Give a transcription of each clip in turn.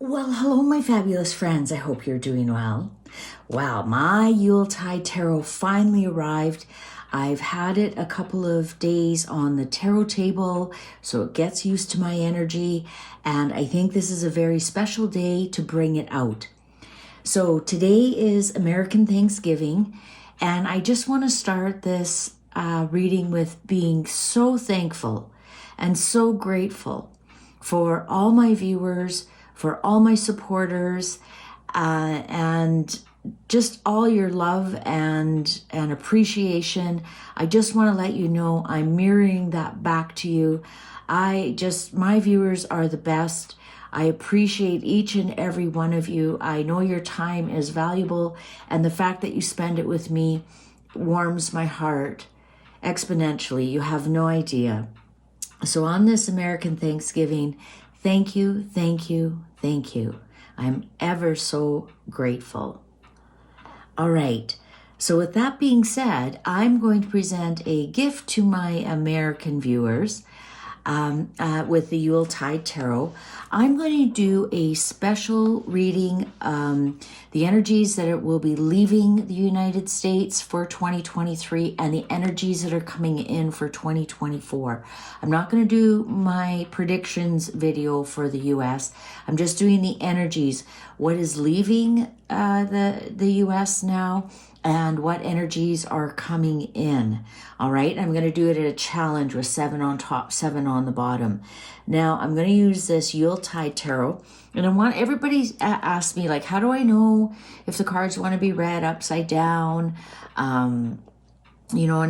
Well, hello, my fabulous friends. I hope you're doing well. Wow, my Yuletide Tarot finally arrived. I've had it a couple of days on the tarot table, so it gets used to my energy, and I think this is a very special day to bring it out. So today is American Thanksgiving, and I just want to start this reading with being so thankful and so grateful for all my viewers, for all my supporters, and just all your love and appreciation. I just want to let you know I'm mirroring that back to you. My viewers are the best. I appreciate each and every one of you. I know your time is valuable, and the fact that you spend it with me warms my heart exponentially. You have no idea. So on this American Thanksgiving, thank you, thank you, thank you. I'm ever so grateful. All right. So with that being said, I'm going to present a gift to my American viewers with the Yuletide Tarot. I'm going to do a special reading, the energies that it will be leaving the United States for 2023 and the energies that are coming in for 2024. I'm not going to do my predictions video for the US. I'm just doing the energies, what is leaving the US now, and what energies are coming in. All right, I'm going to do it at a challenge with 7 on top, 7 on the bottom. Now, I'm going to use this Yuletide Tarot, and I want everybody to ask me, like, how do I know if the cards want to be read upside down? And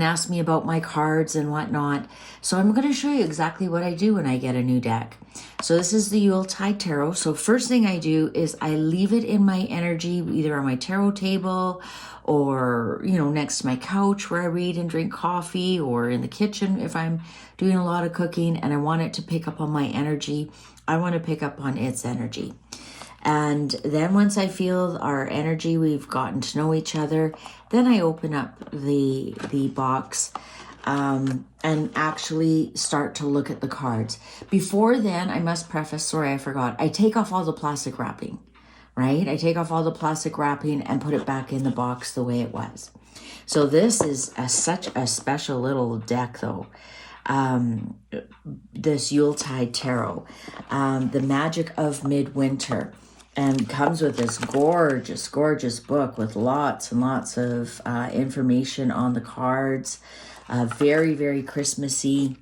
ask me about my cards and whatnot. So I'm going to show you exactly what I do when I get a new deck. So this is the Yuletide Tarot. So first thing I do is I leave it in my energy, either on my tarot table or, next to my couch where I read and drink coffee, or in the kitchen if I'm doing a lot of cooking and I want it to pick up on my energy. I want to pick up on its energy. And then once I feel our energy, we've gotten to know each other, then I open up the box and actually start to look at the cards. Before then, I must preface, sorry, I forgot, I take off all the plastic wrapping, right? I take off all the plastic wrapping and put it back in the box the way it was. So this is such a special little deck, though. This Yuletide Tarot, The Magic of Midwinter. And comes with this gorgeous, gorgeous book with lots and lots of information on the cards. Very, very Christmassy.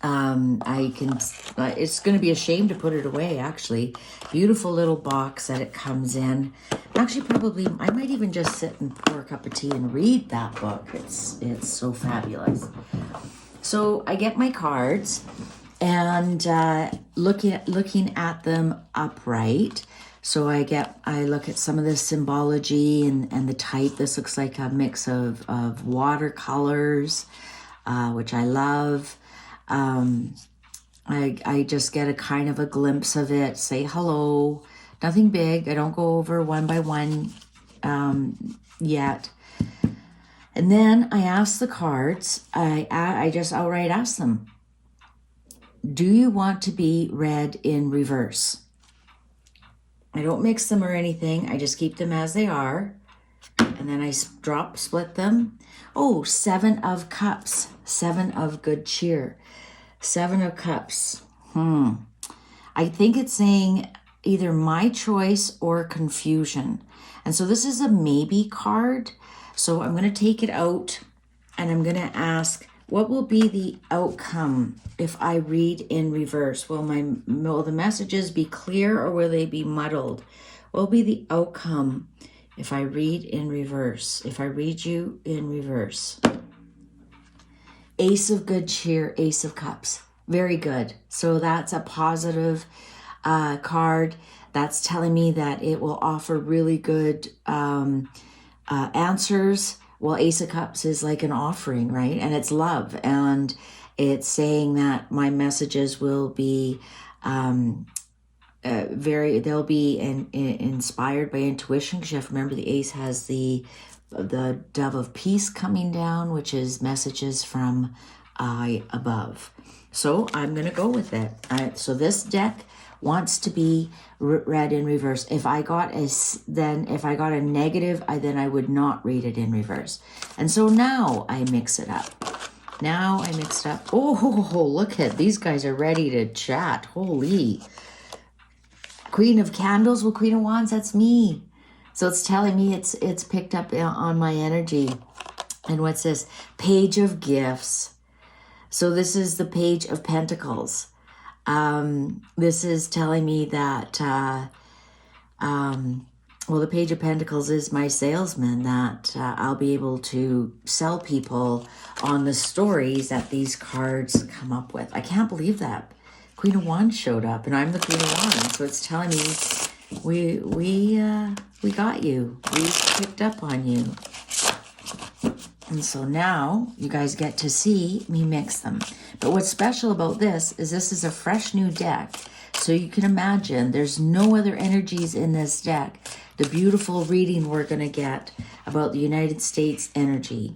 It's going to be a shame to put it away, actually. Beautiful little box that it comes in. Actually, probably, I might even just sit and pour a cup of tea and read that book. It's so fabulous. So I get my cards and looking at them upright. So I look at some of the symbology and the type. This looks like a mix of watercolors, which I love. I just get a kind of a glimpse of it. Say hello. Nothing big. I don't go over one by one yet. And then I ask the cards. I just outright ask them, do you want to be read in reverse? I don't mix them or anything. I just keep them as they are. And then I split them. Oh, 7 of Cups. 7 of good cheer. 7 of Cups. I think it's saying either my choice or confusion. And so this is a maybe card. So I'm going to take it out and I'm going to ask, what will be the outcome if I read in reverse? Will the messages be clear or will they be muddled? What will be the outcome if I read in reverse? If I read you in reverse. Ace of good cheer, Ace of Cups. Very good. So that's a positive card. That's telling me that it will offer really good answers. Well, Ace of Cups is like an offering, right? And it's love. And it's saying that my messages will be they'll be inspired by intuition. Because you have to remember the Ace has the dove of peace coming down, which is messages from above. So I'm going to go with it. So this deck wants to be read in reverse. If I got a negative, then I would not read it in reverse. And so now I mix it up. Oh, look at these guys are ready to chat. Holy. Queen of Candles, well, Queen of Wands, that's me. So it's telling me it's picked up on my energy. And what's this? Page of Gifts. So this is the Page of Pentacles. This is telling me that, the Page of Pentacles is my salesman, that I'll be able to sell people on the stories that these cards come up with. I can't believe that. Queen of Wands showed up, and I'm the Queen of Wands. So it's telling me we got you. We picked up on you. And so now you guys get to see me mix them. But what's special about this is a fresh new deck. So you can imagine there's no other energies in this deck. The beautiful reading we're going to get about the United States energy.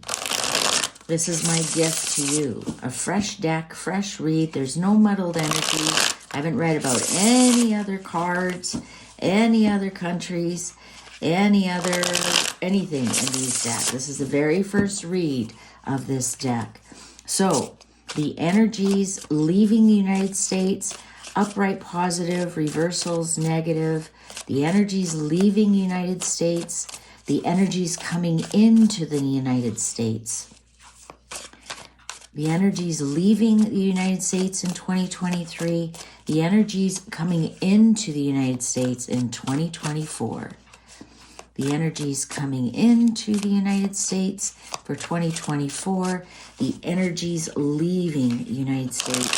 This is my gift to you. A fresh deck, fresh read. There's no muddled energy. I haven't read about any other cards, any other countries, anything in these decks. This is the very first read of this deck. So the energies leaving the United States, upright positive, reversals negative. The energies leaving the United States, the energies coming into the United States. The energies leaving the United States in 2023, the energies coming into the United States in 2024. The energies coming into the United States for 2024, the energies leaving the United States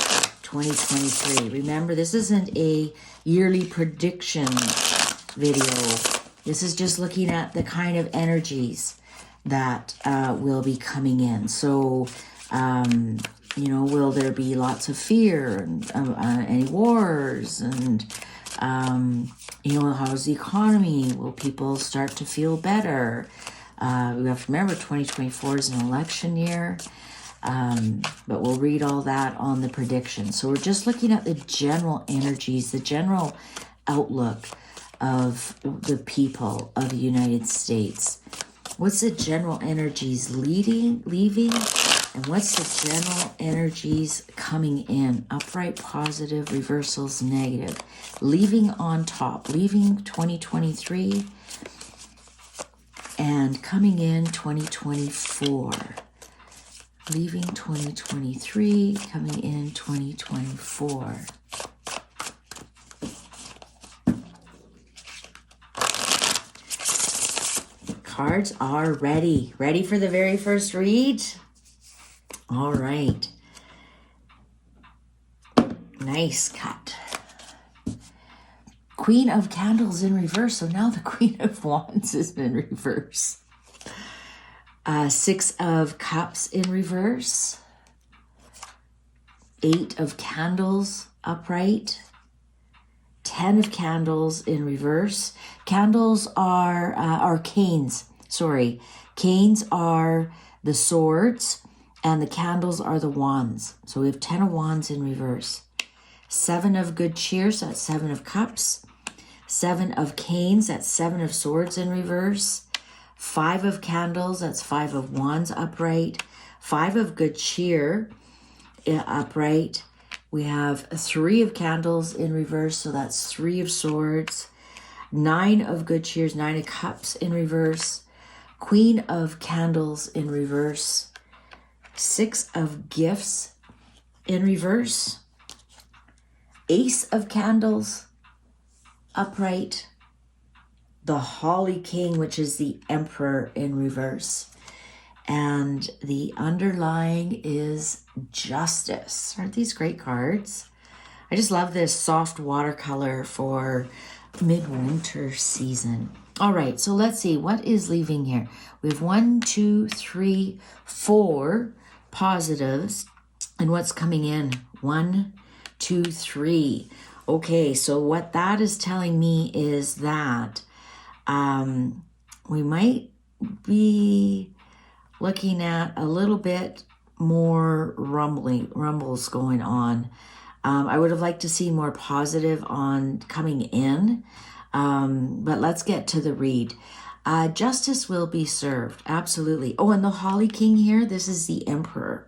2023. Remember, this isn't a yearly prediction video. This is just looking at the kind of energies that will be coming in. So, will there be lots of fear and any wars? And, how's the economy? Will people start to feel better? We have to remember 2024 is an election year. But we'll read all that on the prediction. So we're just looking at the general energies, the general outlook of the people of the United States. What's the general energies leaving? And what's the general energies coming in? Upright, positive, reversals, negative. Leaving on top, leaving 2023 and coming in 2024. Leaving 2023, coming in 2024. Cards are ready. Ready for the very first read? All right. Nice cut. Queen of Candles in reverse. So now the Queen of Wands is in reverse. Six of Cups in reverse. Eight of Candles upright. 10 of Candles in reverse. Candles are canes. Sorry. Canes are the swords and the candles are the wands. So we have 10 of Wands in reverse. 7 of Good Cheer, so that's 7 of Cups. 7 of Canes, that's 7 of Swords in reverse. 5 of Candles, that's 5 of Wands upright. 5 of Good Cheer upright. We have 3 of Candles in reverse, so that's 3 of Swords. 9 of Good Cheers, 9 of Cups in reverse. Queen of Candles in reverse. 6 of Gifts in reverse. Ace of Candles upright. The Holly King, which is the Emperor in reverse. And the underlying is Justice. Aren't these great cards? I just love this soft watercolor for midwinter season. All right, so let's see. What is leaving here? We have 1, 2, 3, 4 positives. And what's coming in? 1, 2, 3. Okay, so what that is telling me is that we might be looking at a little bit more rumbles going on. I would have liked to see more positive on coming in, but let's get to the read. Justice will be served, absolutely. Oh, and the Holly King here, this is the Emperor.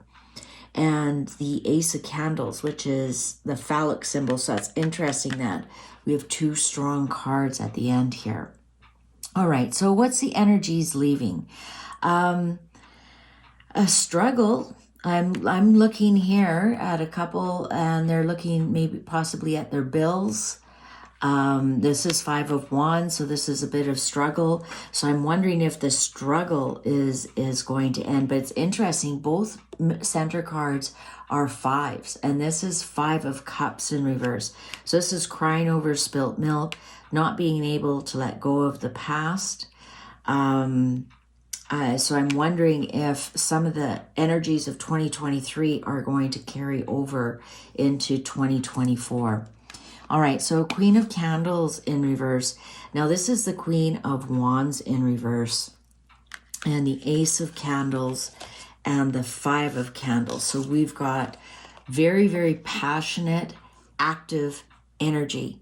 And the Ace of Candles, which is the phallic symbol. So that's interesting that we have two strong cards at the end here. All right, so what's the energies leaving? A struggle. I'm looking here at a couple, and they're looking maybe possibly at their bills. This is Five of Wands, so this is a bit of struggle. So I'm wondering if the struggle is going to end. But it's interesting, both center cards are fives, and this is Five of Cups in reverse. So this is crying over spilt milk, not being able to let go of the past. So I'm wondering if some of the energies of 2023 are going to carry over into 2024. All right, so Queen of Candles in reverse. Now this is the Queen of Wands in reverse, and the Ace of Candles and the Five of Candles. So we've got very, very passionate, active energy.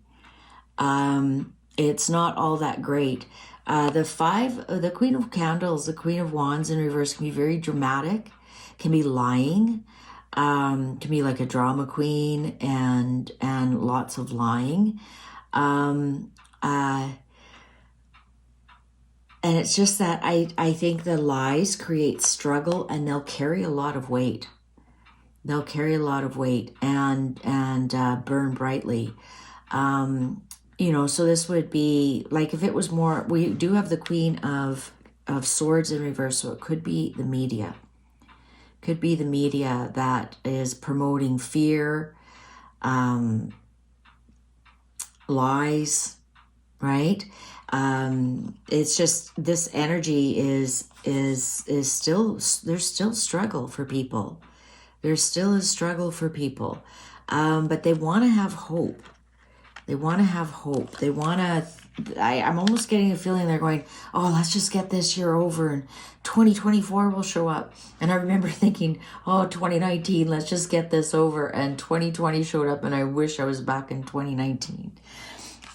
It's not all that great. The Queen of Candles, the Queen of Wands in reverse can be very dramatic, can be lying, can be like a drama queen and lots of lying. And it's just that I think the lies create struggle, and they'll carry a lot of weight. They'll carry a lot of weight and burn brightly. You know, so this would be like if it was more, we do have the Queen of Swords in reverse, so it could be the media. Could be the media that is promoting fear, lies, right? It's just this energy is still, there's still struggle for people. There still is struggle for people, but they want to have hope. They want to have hope. They want to, I'm almost getting a feeling they're going, oh, let's just get this year over and 2024 will show up. And I remember thinking, oh, 2019, let's just get this over. And 2020 showed up, and I wish I was back in 2019.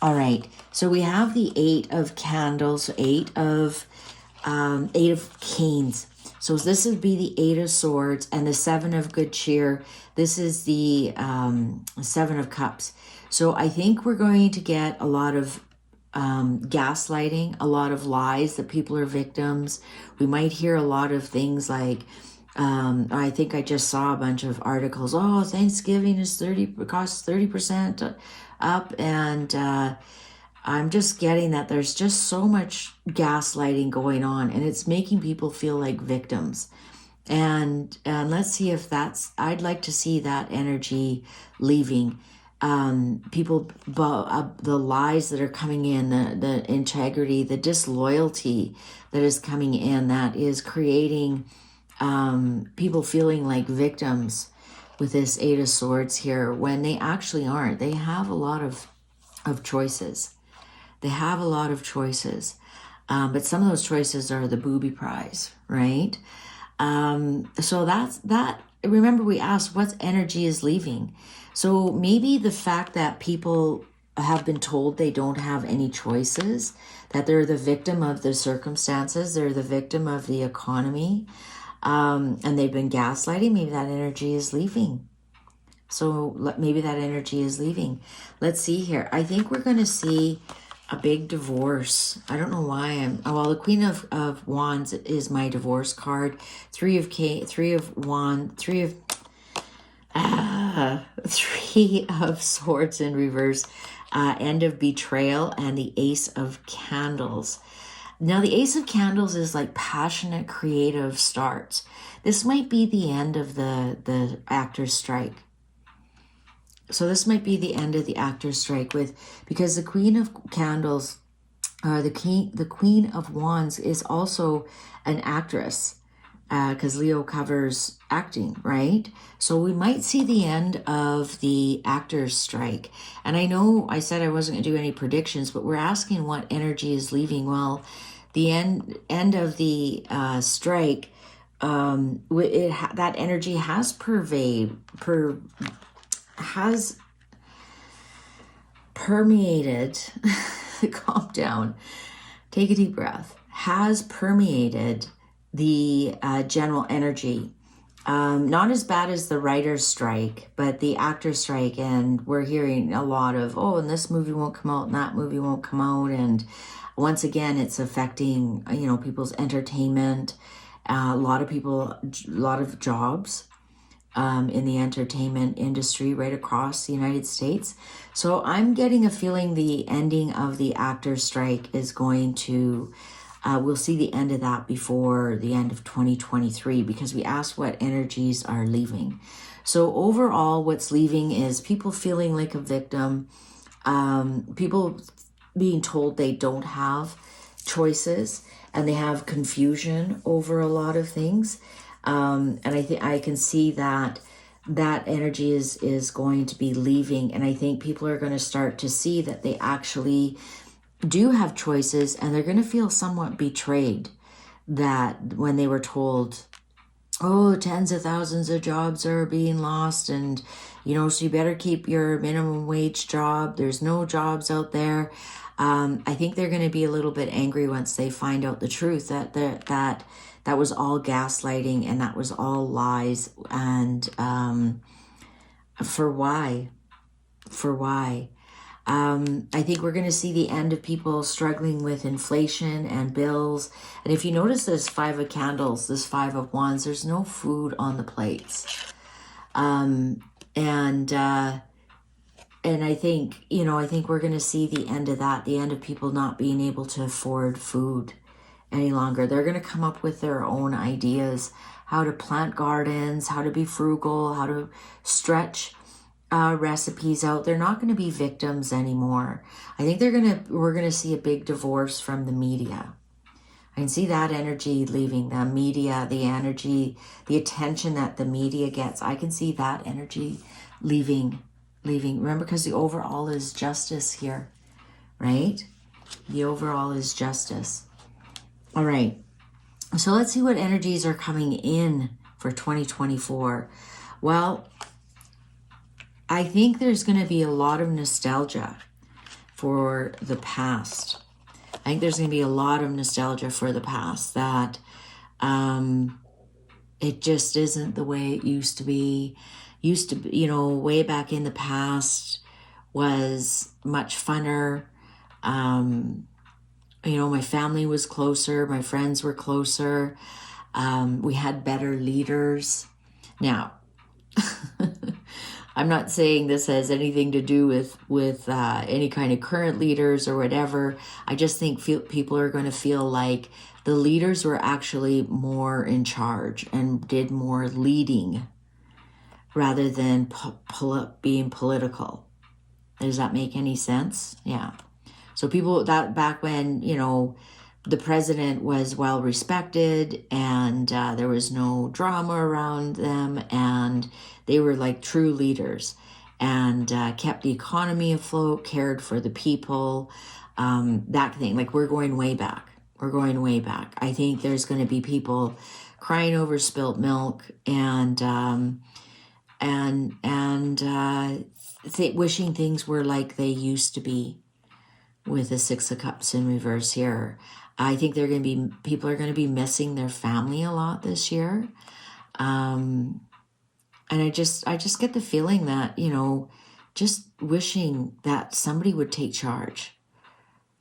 All right, so we have the Eight of Candles, Eight of Canes. So this would be the Eight of Swords, and the Seven of Good Cheer. This is the Seven of Cups. So I think we're going to get a lot of gaslighting, a lot of lies that people are victims. We might hear a lot of things like, I think I just saw a bunch of articles. Oh, Thanksgiving is costs 30% up, and I'm just getting that there's just so much gaslighting going on, and it's making people feel like victims. And let's see if that's, I'd like to see that energy leaving. People, the lies that are coming in, the integrity, the disloyalty that is coming in, that is creating people feeling like victims with this Eight of Swords here, when they actually aren't. They have a lot of choices. They have a lot of choices. But some of those choices are the booby prize, right? So that's that. Remember, we asked what energy is leaving. So maybe the fact that people have been told they don't have any choices, that they're the victim of the circumstances, they're the victim of the economy, and they've been gaslighting, maybe that energy is leaving. So maybe that energy is leaving. Let's see here. I think we're going to see a big divorce. I don't know why well, the Queen of Wands is my divorce card. Three of Swords in reverse, end of betrayal, and the Ace of Candles. Now the Ace of Candles is like passionate, creative starts. This might be the end of the actor's strike. So this might be the end of the actor's strike because the Queen of Candles, the Queen of Wands is also an actress, because Leo covers acting, right? So we might see the end of the actor's strike. And I know I said I wasn't going to do any predictions, but we're asking what energy is leaving. Well, the end of the strike, that energy has has permeated, calm down, take a deep breath, has permeated the general energy. Not as bad as the writer's strike, but the actor's strike. And we're hearing a lot of, oh, and this movie won't come out and that movie won't come out. And once again, it's affecting, people's entertainment. A lot of jobs in the entertainment industry right across the United States. So I'm getting a feeling the ending of the actor's strike is going to, we'll see the end of that before the end of 2023, because we asked what energies are leaving. So overall, what's leaving is people feeling like a victim, people being told they don't have choices, and they have confusion over a lot of things. And I think I can see that energy is going to be leaving. And I think people are going to start to see that they actually do have choices, and they're going to feel somewhat betrayed that when they were told, oh, tens of thousands of jobs are being lost, and so you better keep your minimum wage job. There's no jobs out there. I think they're going to be a little bit angry once they find out the truth, that was all gaslighting and that was all lies. And for why? I think we're going to see the end of people struggling with inflation and bills. And if you notice this 5 of candles, this 5 of wands, there's no food on the plates. And I think, I think we're going to see the end of that, the end of people not being able to afford food any longer. They're going to come up with their own ideas, how to plant gardens, how to be frugal, how to stretch recipes out. They're not going to be victims anymore. I think we're going to see a big divorce from the media. I can see that energy leaving the media, the energy, the attention that the media gets. I can see that energy leaving. Remember, because the overall is justice here, right? The overall is justice. All right. So let's see what energies are coming in for 2024. Well, I think there's going to be a lot of nostalgia for the past. I think there's going to be a lot of nostalgia for the past, that it just isn't the way it used to be. Way back in the past was much funner. My family was closer. My friends were closer. We had better leaders. Now, I'm not saying this has anything to do with any kind of current leaders or whatever. I just think people are going to feel like the leaders were actually more in charge and did more leading rather than being political. Does that make any sense? Yeah. So people that back when, the president was well respected and there was no drama around them, and they were like true leaders and kept the economy afloat, cared for the people, that thing. Like, we're going way back. I think there's going to be people crying over spilt milk and wishing things were like they used to be, with the 6 of Cups in reverse here. I think people are going to be missing their family a lot this year. And I just get the feeling that, just wishing that somebody would take charge.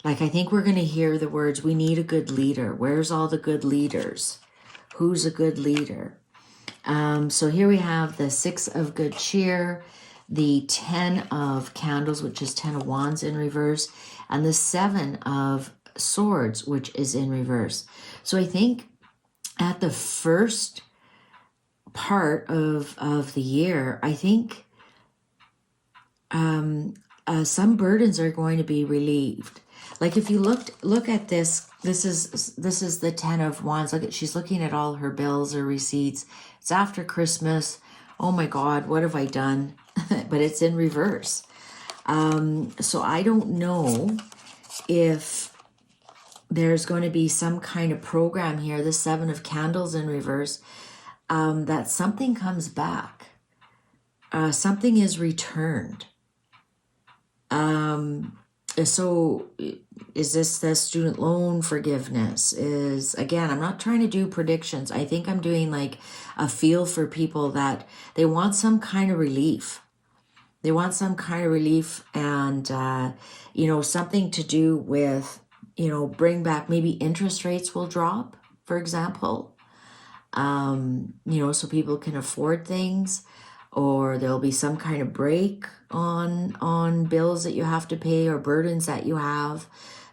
Like, I think we're going to hear the words, we need a good leader. Where's all the good leaders? Who's a good leader? So here we have the 6 of good cheer, the 10 of candles, which is 10 of wands in reverse, and the 7 of swords, which is in reverse. So I think at the first part of the year, I think some burdens are going to be relieved. Like, if you look at this is the 10 of wands. She's looking at all her bills or receipts. It's after Christmas. Oh my God, what have I done? But it's in reverse. So I don't know if there's going to be some kind of program here, the 7 of candles in reverse, that something comes back. something is returned. So is this the student loan forgiveness? Again, I'm not trying to do predictions. I think I'm doing like a feel for people that they want some kind of relief. They want some kind of relief and, something to do with, bring back, maybe interest rates will drop, for example, so people can afford things, or there'll be some kind of break on bills that you have to pay or burdens that you have,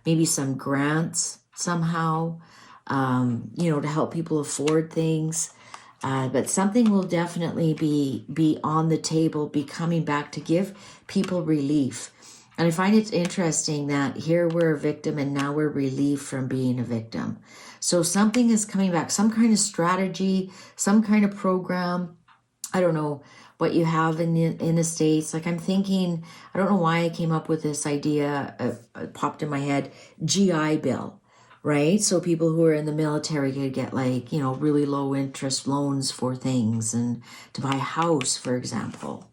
maybe some grants somehow, to help people afford things. But something will definitely be on the table, be coming back to give people relief. And I find it interesting that here we're a victim and now we're relieved from being a victim. So something is coming back, some kind of strategy, some kind of program. I don't know what you have in the States. Like I'm thinking, I don't know why I came up with this idea, it popped in my head, GI Bill. Right? So people who are in the military could get like, really low interest loans for things and to buy a house, for example.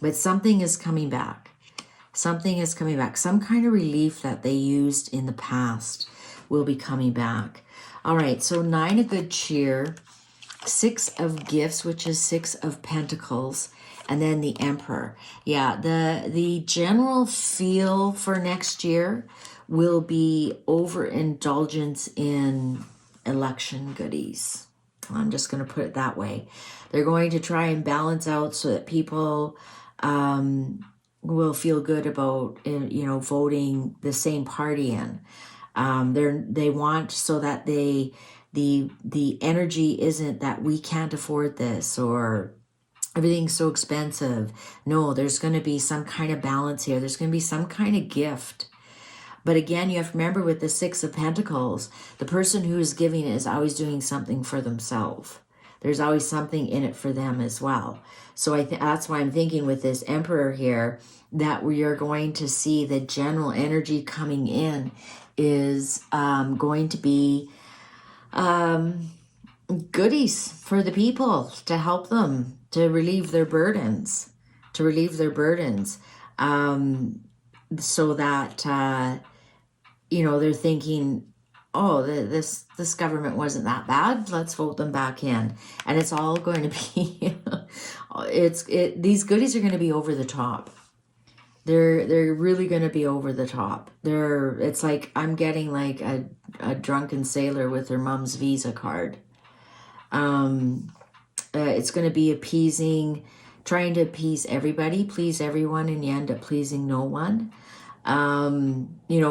But something is coming back. Something is coming back. Some kind of relief that they used in the past will be coming back. All right, so 9 of good cheer, 6 of gifts, which is 6 of pentacles, and then the Emperor. Yeah, the general feel for next year will be overindulgence in election goodies. I'm just going to put it that way. They're going to try and balance out so that people will feel good about, voting the same party in. They want so that the energy isn't that we can't afford this or everything's so expensive. No, there's going to be some kind of balance here. There's going to be some kind of gift. But again, you have to remember with the 6 of Pentacles, the person who is giving is always doing something for themselves. There's always something in it for them as well. So that's why I'm thinking with this Emperor here, that we are going to see the general energy coming in is going to be goodies for the people to help them, to relieve their burdens, so that, they're thinking, oh, this government wasn't that bad. Let's vote them back in. And it's all going to be, these goodies are going to be over the top. They're really going to be over the top. It's like I'm getting like a drunken sailor with her mom's Visa card. It's going to be appeasing, trying to appease everybody, please everyone, and you end up pleasing no one.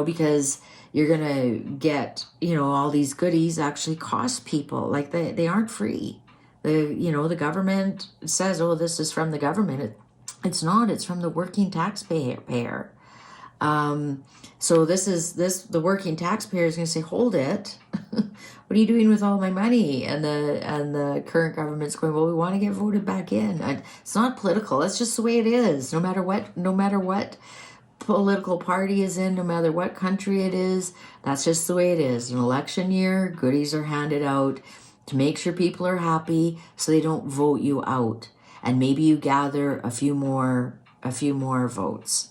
Because you're going to get, all these goodies actually cost people. Like they aren't free. The government says, oh, this is from the government. It's not, it's from the working taxpayer. So the working taxpayer is going to say, hold it. What are you doing with all my money? And the current government's going, well, we want to get voted back in. And it's not political. That's just the way it is. No matter what political party is in, no matter what country it is, that's just the way it is. An election year, goodies are handed out to make sure people are happy so they don't vote you out. And maybe you gather a few more votes.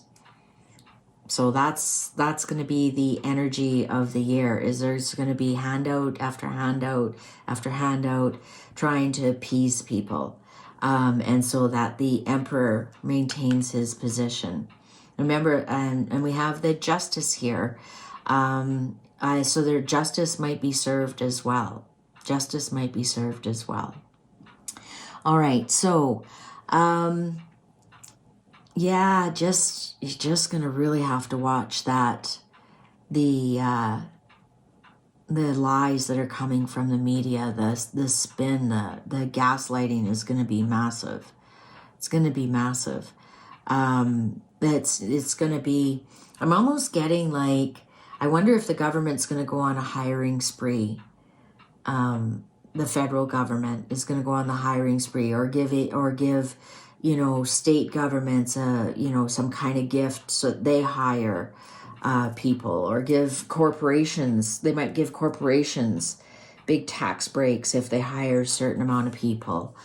So that's going to be the energy of the year. Is there's going to be handout after handout after handout, trying to appease people, and so that the Emperor maintains his position. Remember, and we have the Justice here, so their justice might be served as well. Justice might be served as well. All right, so. Yeah, you're just gonna really have to watch that. The lies that are coming from the media, the spin, the gaslighting is gonna be massive. It's gonna be massive. It's gonna be. I'm almost getting like, I wonder if the government's gonna go on a hiring spree. The federal government is gonna go on the hiring spree, or give. State governments, some kind of gift so they hire people, or give corporations, they might give corporations big tax breaks if they hire a certain amount of people.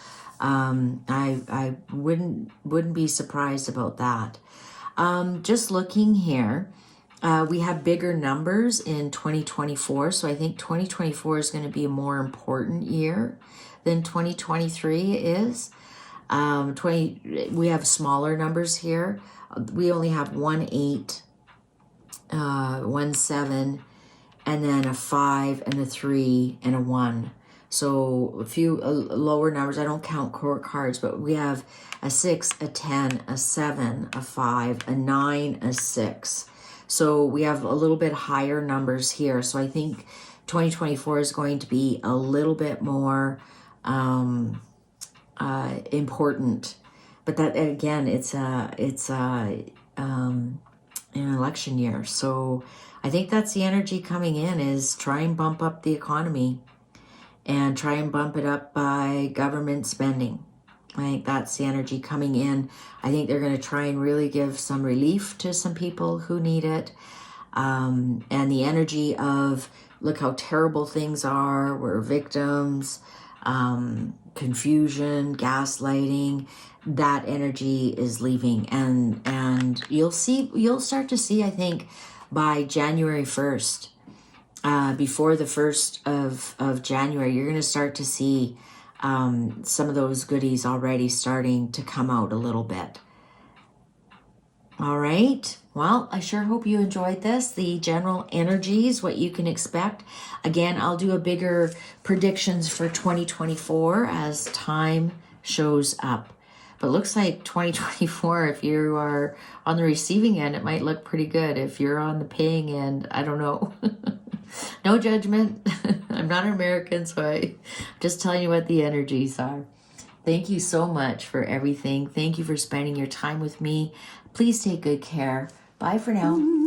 I wouldn't be surprised about that. Just looking here, we have bigger numbers in 2024, so I think 2024 is going to be a more important year than 2023 is. We have smaller numbers here. We only have 1 8, 1 7, and then a 5 and a 3 and a 1. So a few lower numbers. I don't count court cards, but we have a 6, a 10, a 7, a 5, a 9, a 6. So we have a little bit higher numbers here. So I think 2024 is going to be a little bit more important. But that, again, it's an election year. So I think that's the energy coming in, is try and bump up the economy and try and bump it up by government spending. I think that's the energy coming in. I think they're going to try and really give some relief to some people who need it. And the energy of, look how terrible things are, we're victims, confusion, gaslighting, that energy is leaving. And you'll start to see, I think, by January 1st, before the 1st of January, you're going to start to see some of those goodies already starting to come out a little bit. All right. Well, I sure hope you enjoyed this. The general energies, what you can expect. Again, I'll do a bigger predictions for 2024 as time shows up. But looks like 2024, if you are on the receiving end, it might look pretty good. If you're on the paying end, I don't know. No judgment. I'm not American, so I'm just telling you what the energies are. Thank you so much for everything. Thank you for spending your time with me. Please take good care. Bye for now.